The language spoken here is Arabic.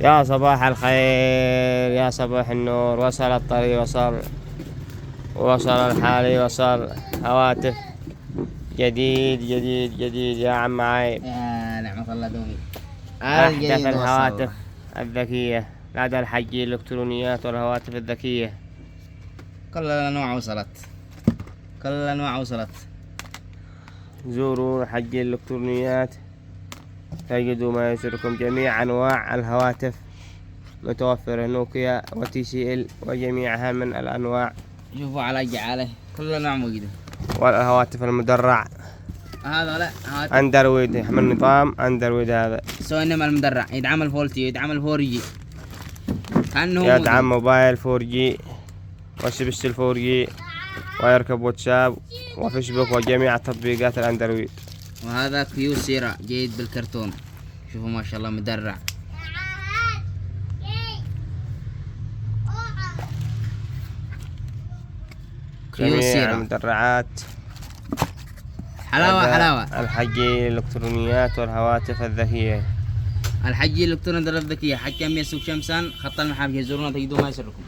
يا صباح الخير، يا صباح النور. وصل الطريق، وصل الحالي، وصل هواتف جديد جديد جديد يا عم عايب. يا نعمة الله دومي. أحدث الهواتف الذكية لدى الحجي الإلكترونيات والهواتف الذكية. كل الأنواع وصلت، كل الأنواع وصلت. زوروا حجي الإلكترونيات تجدوا ما يسركم. جميع أنواع الهواتف متوفرة، نوكيا وتي سي ال وجميعها من الأنواع. شوفوا على جعله كل الأنواع موجودة. والهواتف المدرع هذا لا هواتف اندرويد، يحمل نظام اندرويد. هذا سوى إنما المدرع يدعم الفولتي، يدعم الفورجي، كأنه يدعم موبايل 4G وسبستل 4G، ويركب واتساب وفيسبوك وجميع تطبيقات الاندرويد. وهذا كيو سيرا جيد بالكرتون. شوفوا ما شاء الله مدرع. كيو سيرا المدرعات حلاوة حلاوة. الحجي الإلكترونيات والهواتف الذكية. الحجي الإلكترونيات الذكية حكم يسوق شمسان خط المحافظ. يزورونا تجدوا ما يسركم.